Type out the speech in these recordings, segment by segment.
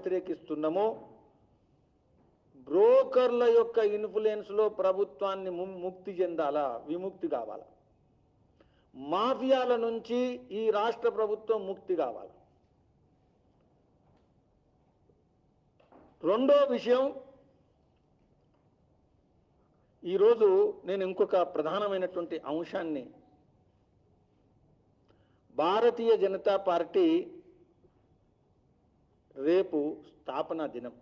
వ్యతిరేకిస్తున్నామో బ్రోకర్ల యొక్క ఇన్ఫ్లుయెన్స్లో ప్రభుత్వాన్ని ముక్తి చెందాలా, విముక్తి కావాలా, మాఫియాల నుంచి ఈ రాష్ట్ర ప్రభుత్వం ముక్తి కావాలి. రెండో విషయం, ఈరోజు నేను ఇంకొక ప్రధానమైనటువంటి అంశాన్ని, భారతీయ జనతా పార్టీ రేపు స్థాపనా దినం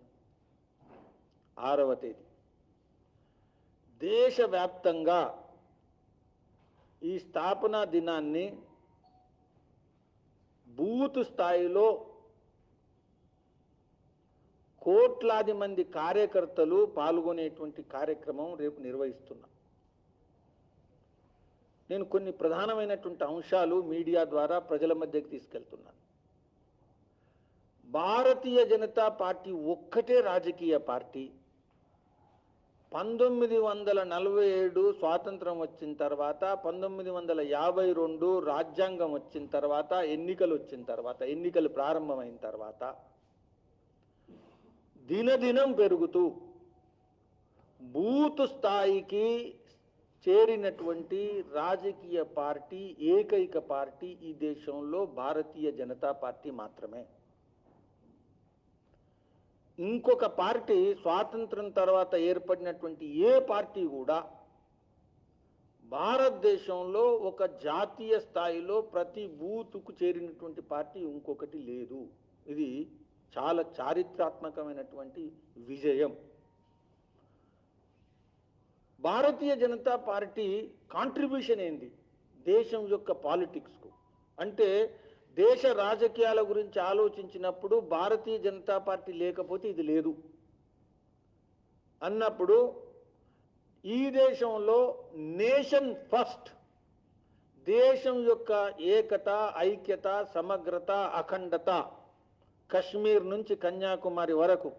6వ తేదీ. దేశవ్యాప్తంగా ఈ స్థాపనా దినాన్ని బూత్ స్థాయిలో కోట్లాది మంది కార్యకర్తలు పాల్గొనేటువంటి కార్యక్రమం రేపు నిర్వహిస్తున్నాం. నేను కొన్ని ప్రధానమైనటువంటి అంశాలు మీడియా ద్వారా ప్రజల మధ్యకి తీసుకెళ్తున్నాను. భారతీయ జనతా పార్టీ ఒక్కటే రాజకీయ పార్టీ 1947 స్వాతంత్రం వచ్చిన తర్వాత, 1952 రాజ్యాంగం వచ్చిన తర్వాత, ఎన్నికలు వచ్చిన తర్వాత, ఎన్నికలు ప్రారంభమైన తర్వాత దినదినం పెరుగుతూ బూత్ స్థాయికి చేరినటువంటి రాజకీయ పార్టీ, ఏకైక పార్టీ ఈ దేశంలో భారతీయ జనతా పార్టీ మాత్రమే. ఇంకొక పార్టీ స్వాతంత్రం తర్వాత ఏర్పడినటువంటి ఏ పార్టీ కూడా భారతదేశంలో ఒక జాతీయ స్థాయిలో ప్రతి బూతుకు చేరినటువంటి పార్టీ ఇంకొకటి లేదు. ఇది చాలా చారిత్రాత్మకమైనటువంటి విజయం. భారతీయ జనతా పార్టీ కాంట్రిబ్యూషన్ ఏంది దేశం యొక్క పాలిటిక్స్కు అంటే, దేశ రాజకీయాల గురించి ఆలోచించినప్పుడు భారతీయ జనతా పార్టీ లేకపోతే ఇది లేదు అన్నప్పుడు, ఈ దేశంలో నేషన్ ఫస్ట్, దేశం యొక్క ఏకత, ఐక్యత, సమగ్రత, అఖండత, కశ్మీర్ నుంచి కన్యాకుమారి వరకు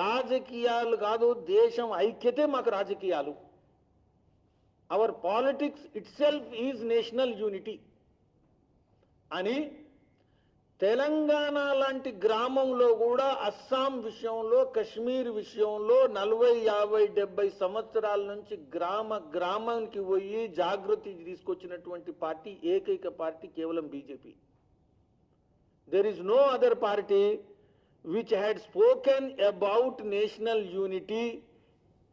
రాజకీయాలు కాదు, దేశం ఐక్యతే మాకు రాజకీయాలు. Our politics itself is national unity అని తెలంగాణ లాంటి గ్రామంలో కూడా అస్సాం విషయంలో, కశ్మీర్ విషయంలో 40, 50, 70 సంవత్సరాల నుంచి గ్రామానికి పోయి జాగృతి తీసుకొచ్చినటువంటి పార్టీ, ఏకైక పార్టీ కేవలం BJP. There is no other party which had spoken about national unity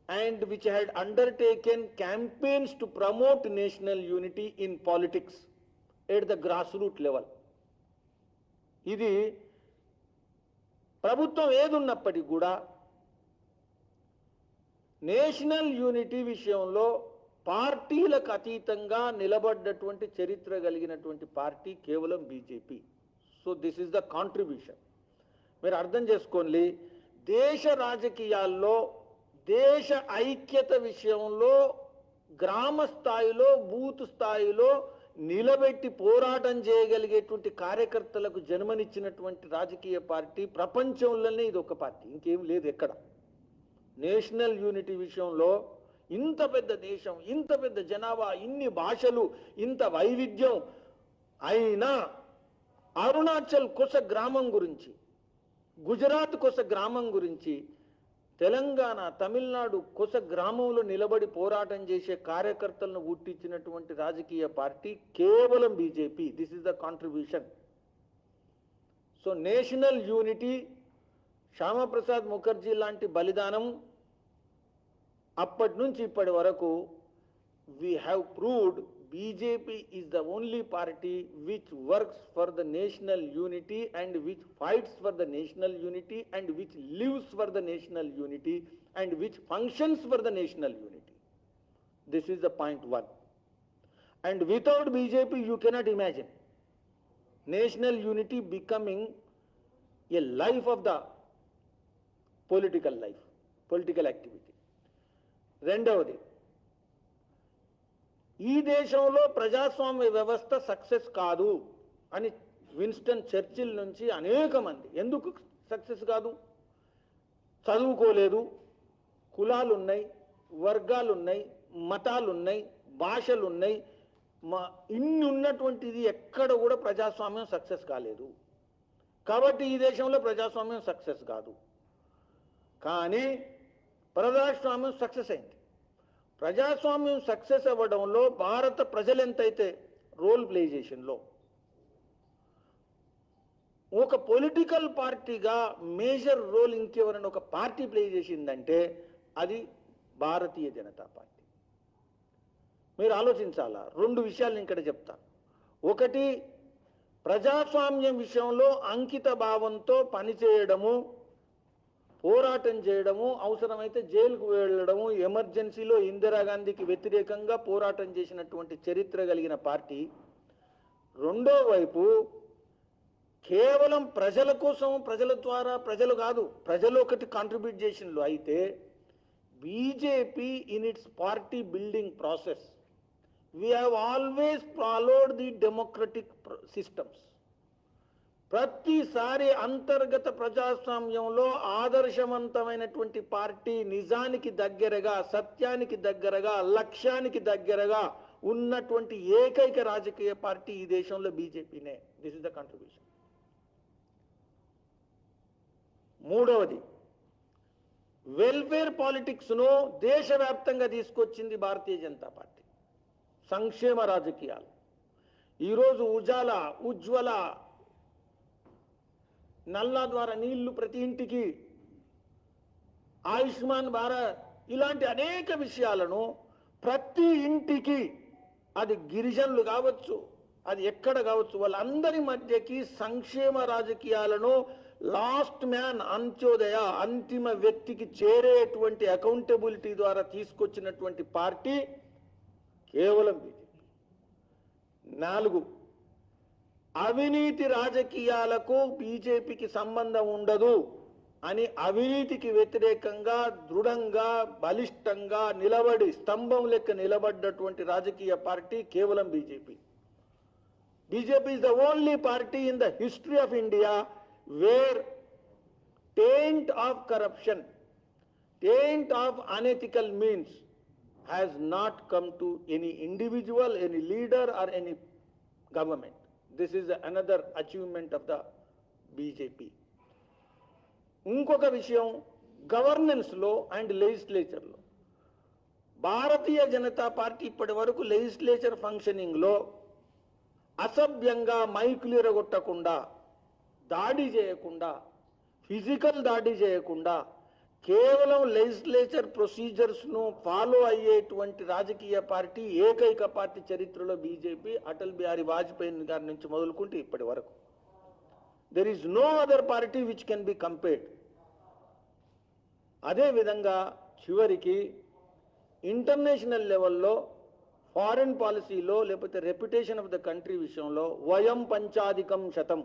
and which had undertaken campaigns to promote national unity in politics at the grassroots level. ఇది ప్రభుత్వం ఏదున్నప్పటికీ కూడా నేషనల్ యూనిటీ విషయంలో పార్టీలకు అతీతంగా నిలబడ్డటువంటి చరిత్ర కలిగినటువంటి పార్టీ కేవలం BJP. So this is the contribution. మీరు అర్థం చేసుకోండి, దేశ రాజకీయాల్లో దేశ ఐక్యత విషయంలో గ్రామ స్థాయిలో, బూత్ స్థాయిలో నిలబెట్టి పోరాటం చేయగలిగేటువంటి కార్యకర్తలకు జన్మనిచ్చినటువంటి రాజకీయ పార్టీ ప్రపంచంలోనే ఇది ఒక పార్టీ, ఇంకేం లేదు ఎక్కడ. నేషనల్ యూనిటీ విషయంలో ఇంత పెద్ద దేశం, ఇంత పెద్ద జనాభా, ఇన్ని భాషలు, ఇంత వైవిధ్యం అయినా అరుణాచల్ కొస గ్రామం గురించి, గుజరాత్ కొస గ్రామం గురించి, తెలంగాణ, తమిళనాడు కొస గ్రామంలో నిలబడి పోరాటం చేసే కార్యకర్తలను గుర్తించినటువంటి రాజకీయ పార్టీ కేవలం BJP. This is the contribution. So national unity, Shyamaprasad Mukherjee లాంటి బలిదానం, అప్పటి నుంచి ఇప్పటి వరకు we have proved BJP is the only party which works for the national unity and which fights for the national unity and which lives for the national unity and which functions for the national unity. This is the point one. And without BJP you cannot imagine national unity becoming a life of the political life, political activity. రెండవది, ఈ దేశంలో ప్రజాస్వామ్య వ్యవస్థ success కాదు అని Winston Churchill నుంచి అనేక మంది, ఎందుకు సక్సెస్ కాదు? చదువుకోలేదు, కులాలు ఉన్నాయి, వర్గాలు ఉన్నాయి, మతాలు ఉన్నాయి, భాషలు ఉన్నాయి, ఇన్ని ఉన్నటువంటిది ఎక్కడ కూడా ప్రజాస్వామ్యం సక్సెస్ కాలేదు. కాబట్టి ఈ దేశంలో ప్రజాస్వామ్యం సక్సెస్ కాదు. కానీ ప్రజాస్వామ్యం సక్సెస్ అయింది. ప్రజాస్వామ్యం సక్సెస్ అవ్వడంలో భారత ప్రజలు ఎంతైతే రోల్ ప్లే చేసిందో, ఒక పొలిటికల్ పార్టీగా మేజర్ రోల్ ఇంకెవరైనా ఒక పార్టీ ప్లే చేసిందంటే అది భారతీయ జనతా పార్టీ. మీరు ఆలోచించాలా. రెండు విషయాలు ఇక్కడ చెప్తా. ఒకటి, ప్రజాస్వామ్యం విషయంలో అంకిత భావంతో పనిచేయడము, పోరాటం చేయడము, అవసరమైతే జైలుకు వెళ్ళడము, ఎమర్జెన్సీలో ఇందిరాగాంధీకి వ్యతిరేకంగా పోరాటం చేసినటువంటి చరిత్ర కలిగిన పార్టీ. రెండో వైపు కేవలం ప్రజల కోసం, ప్రజల ద్వారా, ప్రజలు కాదు, ప్రజలు ఒకటి కాంట్రిబ్యూట్ చేసినట్లు అయితే BJP in it's party building process we have always followed the democratic systems. ప్రతిసారి అంతర్గత ప్రజాస్వామ్యంలో ఆదర్శవంతమైనటువంటి పార్టీ, నిజానికి దగ్గరగా, సత్యానికి దగ్గరగా, లక్ష్యానికి దగ్గరగా ఉన్నటువంటి ఏకైక రాజకీయ పార్టీ ఈ దేశంలో బీజేపీనే. This is the contribution. మూడవది, వెల్ఫేర్ పాలిటిక్స్ ను దేశవ్యాప్తంగా తీసుకొచ్చింది భారతీయ జనతా పార్టీ. సంక్షేమ రాజకీయాలు. ఈరోజు ఉజాల, ఉజ్వల, నల్లా ద్వారా నీళ్లు ప్రతి ఇంటికి, ఆయుష్మాన్ భారత్, ఇలాంటి అనేక విషయాలను ప్రతి ఇంటికి, అది గిరిజనులు కావచ్చు, అది ఎక్కడ కావచ్చు, వాళ్ళందరి మధ్యకి సంక్షేమ రాజకీయాలను లాస్ట్ మ్యాన్, అంత్యోదయ, అంతిమ వ్యక్తికి చేరేటువంటి అకౌంటబిలిటీ ద్వారా తీసుకొచ్చినటువంటి పార్టీ కేవలం బీజేపీ. 4, అవినీతి రాజకీయాలకు బీజేపీకి సంబంధం ఉండదు అని అవినీతికి వ్యతిరేకంగా దృఢంగా, బలిష్టంగా నిలబడి, స్తంభం లెక్క నిలబడ్డటువంటి రాజకీయ పార్టీ కేవలం BJP. BJP is the only party in the history of India where taint of corruption, taint of unethical means has not come to any individual, any leader or any government. This is another achievement of the BJP. ఇంకొక విషయం, governance లో and legislature లో Bharatiya Janata party ఇప్పటి వరకు legislature functioning లో అసభ్యంగా, మైకులు ఎరగొట్టకుండా, దాడి చేయకుండా, ఫిజికల్ దాడి చేయకుండా, కేవలం లెజిస్లేచర్ ప్రొసీజర్స్ ను ఫాలో అయ్యేటువంటి రాజకీయ పార్టీ ఏకైక పార్టీ చరిత్రలో బీజేపీ. అటల్ బిహారీ వాజ్పేయి గారి నుంచి మొదలుకుంటే ఇప్పటి వరకు there is no other party which can be compared. అదేవిధంగా చివరికి ఇంటర్నేషనల్ లెవెల్లో, ఫారెన్ పాలసీలో, లేకపోతే రెప్యుటేషన్ ఆఫ్ ద కంట్రీ విషయంలో వయం పంచాధికం శతం,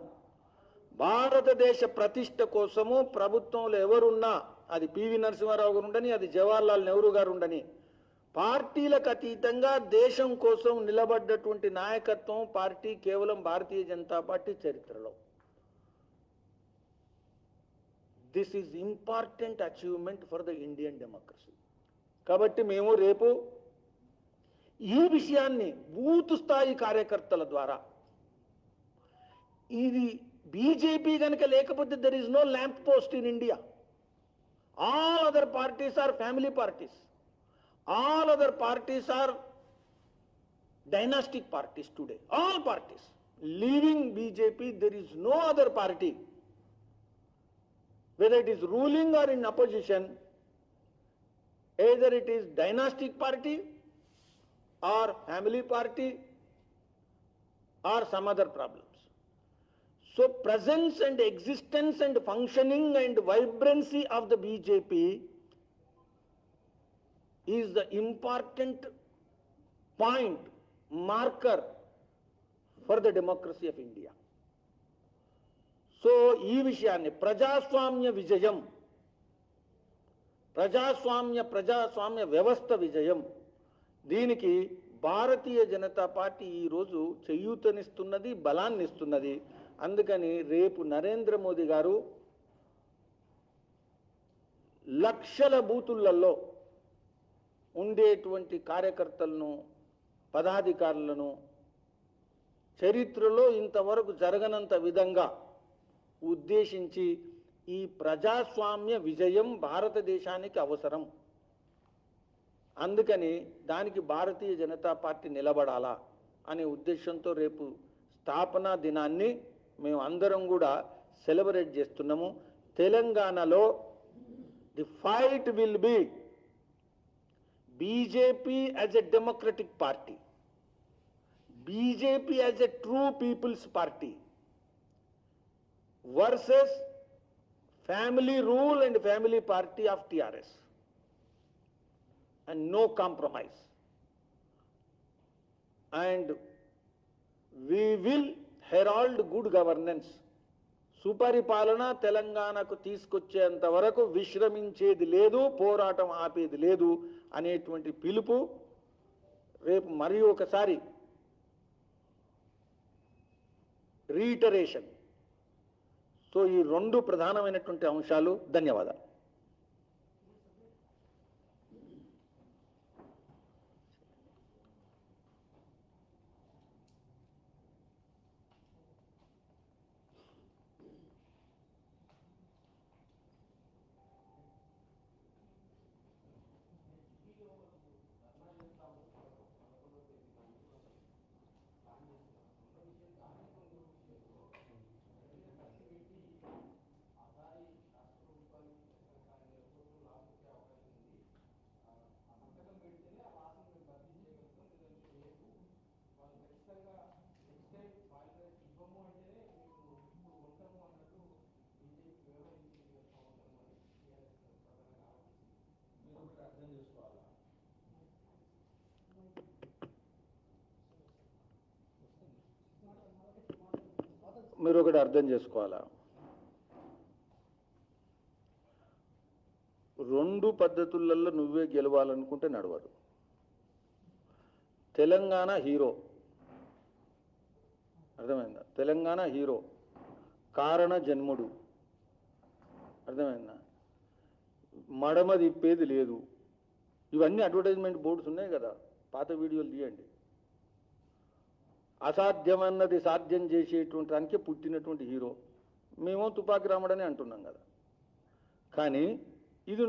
భారతదేశ ప్రతిష్ట కోసము ప్రభుత్వంలో ఎవరున్నా, అది పివి నరసింహారావు గారు ఉండని, అది జవహర్లాల్ నెహ్రూ గారు ఉండని, పార్టీలకు అతీతంగా దేశం కోసం నిలబడ్డటువంటి నాయకత్వం పార్టీ కేవలం భారతీయ జనతా పార్టీ చరిత్రలో. This is important achievement for the Indian democracy. కాబట్టి మేము రేపు ఈ విషయాన్ని బూత్ స్థాయి కార్యకర్తల ద్వారా, ఇది బీజేపీ కనుక లేకపోతే there is no lamp post in India. All other parties are family parties. All other parties are dynastic parties today. All parties. Leaving BJP, there is no other party, whether it is ruling or in opposition, either it is dynastic party or family party or some other problems. So presence and existence and functioning and vibrancy of the BJP is the important point, marker for the democracy of India. So ఈ విషయాన్ని ప్రజాస్వామ్య విజయం, ప్రజాస్వామ్య వ్యవస్థ విజయం, దీనికి Bharatiya Janata party ఈరోజు చేయూతనిస్తున్నది, బలాన్ని ఇస్తున్నది. అందుకని రేపు నరేంద్ర మోదీ గారు లక్షల బూతులలో ఉండేటువంటి కార్యకర్తలను, పదాధికారులను చరిత్రలో ఇంతవరకు జరగనంత విధంగా ఉద్దేశించి ఈ ప్రజాస్వామ్య విజయం భారతదేశానికి అవసరం, అందుకని దానికి భారతీయ జనతా పార్టీ నిలబడాలా అనే ఉద్దేశంతో రేపు స్థాపనా దినాన్ని మేము అందరం కూడా సెలబ్రేట్ చేస్తున్నాము. తెలంగాణలో the fight will be BJP as a democratic party, BJP as a true people's party versus family rule and family party of TRS, and no compromise. And we will herald good governance. సుపరిపాలన తెలంగాణకు తీసుకొచ్చేంత వరకు విశ్రమించేది లేదు, పోరాటం ఆపేది లేదు అనేటువంటి పిలుపు రేపు మరి ఒకసారి రీటరేషన్. సో ఈ రెండు ప్రధానమైనటువంటి అంశాలు. ధన్యవాదాలు. మీరు ఒకటి అర్థం చేసుకోవాలా, రెండు పద్ధతులలో నువ్వే గెలవాలనుకుంటే నడవదు. తెలంగాణ హీరో, అర్థమైందా? తెలంగాణ హీరో, కారణ జన్ముడు, అర్థమైందా? మడమ తిప్పేది లేదు. ఇవన్నీ అడ్వర్టైజ్మెంట్ బోర్డ్స్ ఉన్నాయి కదా, పాత వీడియోలు తీయండి. అసాధ్యమన్నది సాధ్యం చేసేటువంటి దానికే పుట్టినటువంటి హీరో. మేము తుపాకి రాముడని అంటున్నాం కదా, కానీ ఇది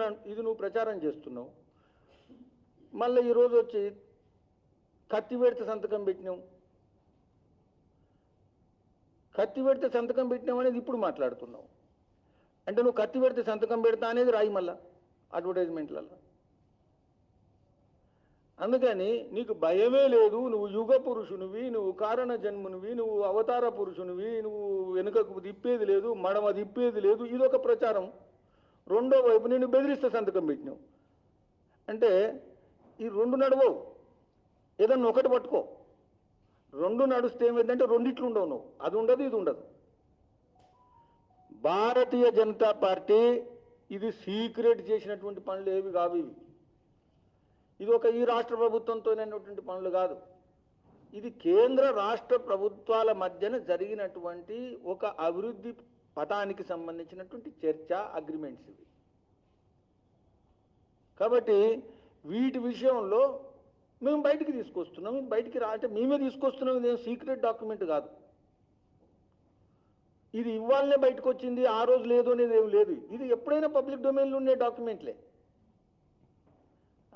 నువ్వు ప్రచారం చేస్తున్నావు. మళ్ళీ ఈరోజు వచ్చి కత్తి పెడితే సంతకం పెట్టినావు, కత్తి పెడితే సంతకం పెట్టినావు అనేది ఇప్పుడు మాట్లాడుతున్నావు. అంటే నువ్వు కత్తి పెడితే సంతకం పెడతా అనేది రాయి మళ్ళా అడ్వర్టైజ్మెంట్లలో. అందుకని నీకు భయమే లేదు. నువ్వు యుగ పురుషునివి, నువ్వు కారణ జన్మునివి, నువ్వు అవతార పురుషునివి, నువ్వు వెనుకకు తిప్పేది లేదు, మడమ తిప్పేది లేదు, ఇదొక ప్రచారం. రెండో వైపు నేను బెదిరిస్తే సంతకం పెట్టినావు అంటే ఈ రెండు నడవవు. ఏదన్నా ఒకటి పట్టుకో. రెండు నడుస్తే ఏమైందంటే రెండిట్లు ఉండవు. నువ్వు అది ఉండదు, ఇది ఉండదు. భారతీయ జనతా పార్టీ ఇది సీక్రెట్ చేసినటువంటి పనులు ఏవి కావు. ఇది ఒక ఈ రాష్ట్ర ప్రభుత్వంతోనేటువంటి పనులు కాదు. ఇది కేంద్ర రాష్ట్ర ప్రభుత్వాల మధ్యన జరిగినటువంటి ఒక అభివృద్ధి పథానికి సంబంధించినటువంటి చర్చ, అగ్రిమెంట్స్ ఇవి. కాబట్టి వీటి విషయంలో మేము బయటికి తీసుకొస్తున్నాం. బయటికి అంటే మేమే తీసుకొస్తున్నాం. ఇదేం సీక్రెట్ డాక్యుమెంట్ కాదు. ఇది ఇవ్వాలనే బయటకు వచ్చింది, ఆ రోజు లేదు అనేది ఏం లేదు. ఇది ఎప్పుడైనా పబ్లిక్ డొమైన్లో ఉండే డాక్యుమెంట్లే.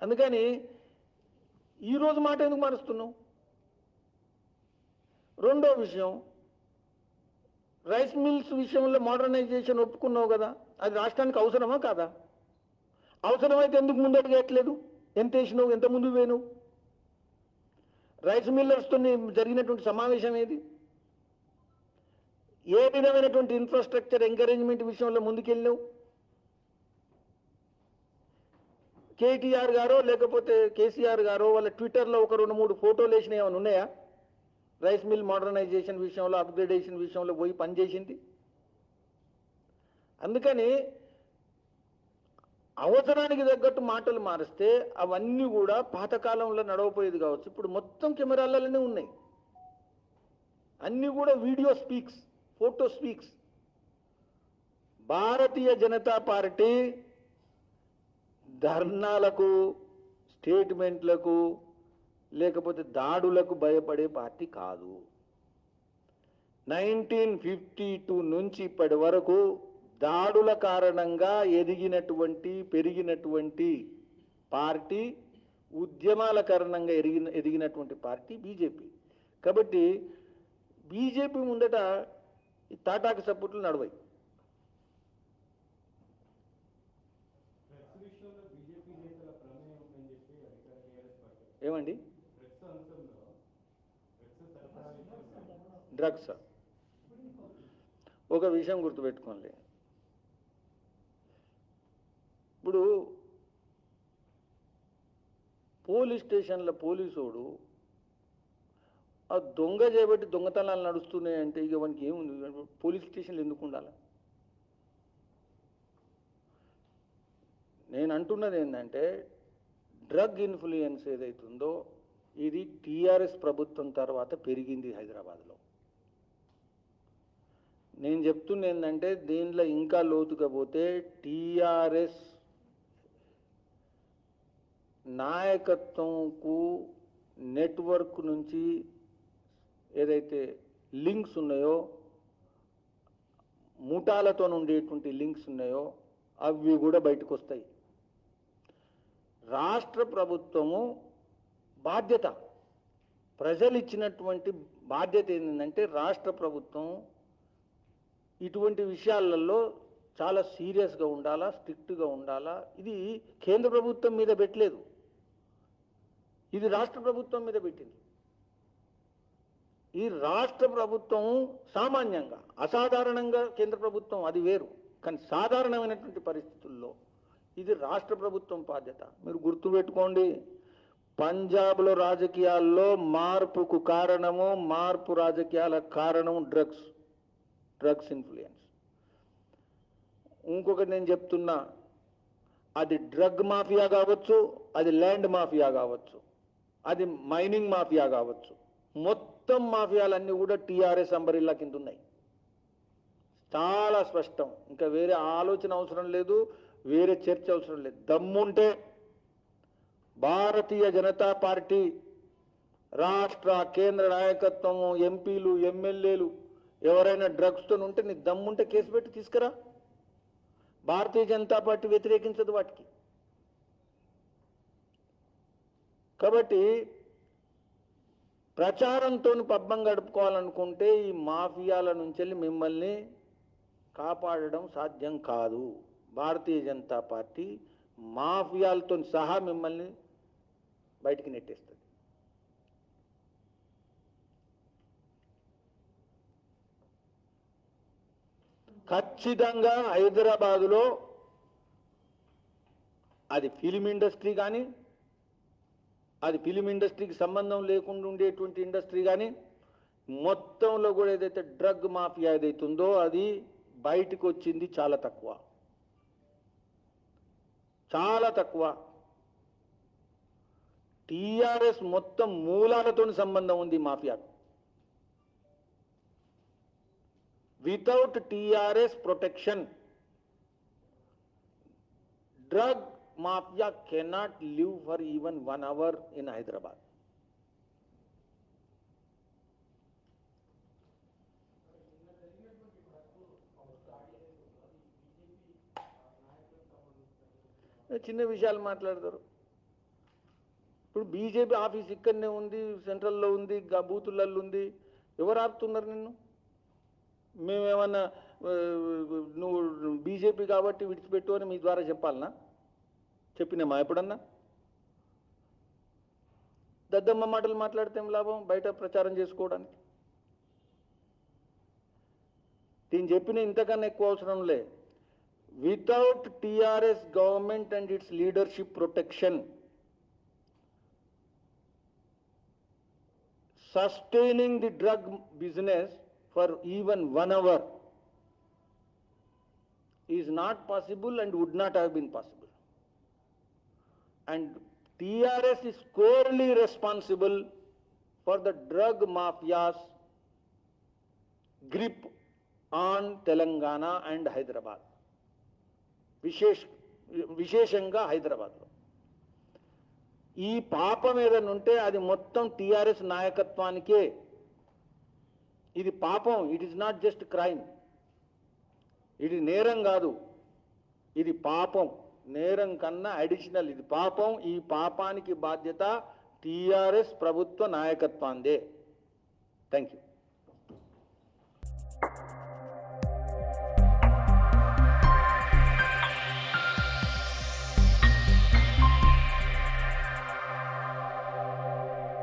అందుకని ఈరోజు మాట ఎందుకు మారుస్తున్నావు? రెండో విషయం, రైస్ మిల్స్ విషయంలో మోడర్నైజేషన్ ఒప్పుకున్నావు కదా, అది రాష్ట్రానికి అవసరమా కాదా? అవసరమైతే ఎందుకు ముందడుగు వేయట్లేదు? ఎంత వేసినావు? ఎంత ముందు వేయను? రైస్ మిల్లర్స్తో జరిగినటువంటి సమావేశం ఏది? ఏ విధమైనటువంటి ఇన్ఫ్రాస్ట్రక్చర్ ఎంకరేజ్మెంట్ విషయంలో ముందుకెళ్ళినావు? కేటీఆర్ గారో లేకపోతే కేసీఆర్ గారో వాళ్ళ ట్విట్టర్లో ఒక 2-3 ఫోటోలు వేసిన ఏమైనా ఉన్నాయా? రైస్ మిల్ మోడర్నైజేషన్ విషయంలో, అప్గ్రేడేషన్ విషయంలో పోయి పనిచేసింది. అందుకని అవసరానికి తగ్గట్టు మాటలు మారిస్తే అవన్నీ కూడా పాతకాలంలో నడవపోయేది కావచ్చు. ఇప్పుడు మొత్తం కెమెరాలలోనే ఉన్నాయి. అన్నీ కూడా video speaks, photo speaks. Bharatiya Janata party ధర్నాలకు, స్టేట్మెంట్లకు లేకపోతే దాడులకు భయపడే పార్టీ కాదు. 1952 నుంచి ఇప్పటి వరకు దాడుల కారణంగా పెరిగినటువంటి పార్టీ, ఉద్యమాల కారణంగా ఎదిగినటువంటి పార్టీ బీజేపీ. కాబట్టి బీజేపీ ముందట ఈ తాటాకు సపోర్ట్లు నడవాయి. ఏమండి? డ్రగ్స్. ఒక విషయం గుర్తుపెట్టుకోండి, ఇప్పుడు పోలీస్ స్టేషన్ల పోలీసోడు ఆ దొంగ చేయబట్టి దొంగతనాలు నడుస్తున్నాయంటే ఇక వానికి ఏముంది? పోలీస్ స్టేషన్లు ఎందుకు ఉండాలి? నేను అంటున్నది ఏంటంటే, డ్రగ్ ఇన్ఫ్లుయెన్స్ ఏదైతుందో ఇది టీఆర్ఎస్ ప్రభుత్వం తర్వాత పెరిగింది హైదరాబాద్లో. నేను చెప్తున్న ఏంటంటే, దీనిలో ఇంకా లోతుగా పోతే టీఆర్ఎస్ నాయకత్వంకు నెట్వర్క్ నుంచి ఏదైతే లింక్స్ ఉన్నాయో, ముఠాలతో ఉండేటువంటి లింక్స్ ఉన్నాయో అవి కూడా బయటకు వస్తాయి. రాష్ట్ర ప్రభుత్వము బాధ్యత, ప్రజలు ఇచ్చినటువంటి బాధ్యత ఏంటంటే, రాష్ట్ర ప్రభుత్వం ఇటువంటి విషయాలలో చాలా సీరియస్గా ఉండాలా, స్ట్రిక్ట్గా ఉండాలా. ఇది కేంద్ర ప్రభుత్వం మీద పెట్టలేదు, ఇది రాష్ట్ర ప్రభుత్వం మీద పెట్టింది. ఈ రాష్ట్ర ప్రభుత్వం సామాన్యంగా, అసాధారణంగా కేంద్ర ప్రభుత్వం అది వేరు, కానీ సాధారణమైనటువంటి పరిస్థితుల్లో ఇది రాష్ట్ర ప్రభుత్వం బాధ్యత. మీరు గుర్తుపెట్టుకోండి, పంజాబ్లో రాజకీయాల్లో మార్పు రాజకీయాల కారణము డ్రగ్స్ ఇన్ఫ్లుయెన్స్. ఇంకొకటి నేను చెప్తున్నా, అది డ్రగ్ మాఫియా కావచ్చు, అది ల్యాండ్ మాఫియా కావచ్చు, అది మైనింగ్ మాఫియా కావచ్చు, మొత్తం మాఫియాలన్నీ కూడా టీఆర్ఎస్ అంబరిల్లా కింద ఉన్నాయి. చాలా స్పష్టం, ఇంకా వేరే ఆలోచన అవసరం లేదు, వేరే చర్చ అవసరం లేదు. దమ్ముంటే భారతీయ జనతా పార్టీ రాష్ట్ర కేంద్ర నాయకత్వము, ఎంపీలు, ఎమ్మెల్యేలు ఎవరైనా డ్రగ్స్తో ఉంటే నీ దమ్ముంటే కేసు పెట్టి తీసుకురా. భారతీయ జనతా పార్టీ వ్యతిరేకించదు వాటికి. కాబట్టి ప్రచారంతో పబ్బం గడుపుకోవాలనుకుంటే ఈ మాఫియాల నుంచి మిమ్మల్ని కాపాడడం సాధ్యం కాదు. భారతీయ జనతా పార్టీ మాఫియాలతో సహా మిమ్మల్ని బయటికి నెట్టేస్తుంది. ఖచ్చితంగా హైదరాబాదులో అది ఫిలిం ఇండస్ట్రీ కానీ, అది ఫిలిం ఇండస్ట్రీకి సంబంధం లేకుండా ఉండేటువంటి ఇండస్ట్రీ కానీ, మొత్తంలో కూడా ఏదైతే డ్రగ్ మాఫియా ఏదైతుందో అది బయటకు వచ్చింది చాలా తక్కువ. టీఆర్ఎస్ మొత్తం మూలాలతో సంబంధం ఉంది మాఫియాకు. Without TRS protection, drug mafia cannot live for even 1 hour in Hyderabad. చిన్న విషయాలు మాట్లాడతారు. ఇప్పుడు బీజేపీ ఆఫీస్ ఇక్కడనే ఉంది, సెంట్రల్లో ఉంది, బూతులలో ఉంది. ఎవరు ఆపుతున్నారు నిన్ను? మేమేమన్నా నువ్వు బీజేపీ కాబట్టి విడిచిపెట్టు అని మీ ద్వారా చెప్పాలనా? చెప్పినామా ఎప్పుడన్నా? దద్దమ్మ మాటలు మాట్లాడితే లాభం బయట ప్రచారం చేసుకోవడానికి. దీన్ని చెప్పిన ఇంతకన్నా ఎక్కువ అవసరం లే. Without TRS government and it's leadership protection, sustaining the drug business for even 1 hour is not possible and would not have been possible. And TRS is squarely responsible for the drug mafia's grip on Telangana and Hyderabad. విశేషంగా హైదరాబాద్లో ఈ పాపం ఏదైనా ఉంటే అది మొత్తం TRS నాయకత్వానికే. ఇది పాపం. It is not just crime. ఇది నేరం కాదు, ఇది పాపం. నేరం కన్నా అడిషనల్ ఇది పాపం. ఈ పాపానికి బాధ్యత టీఆర్ఎస్ ప్రభుత్వ నాయకత్వాందే. Thank you.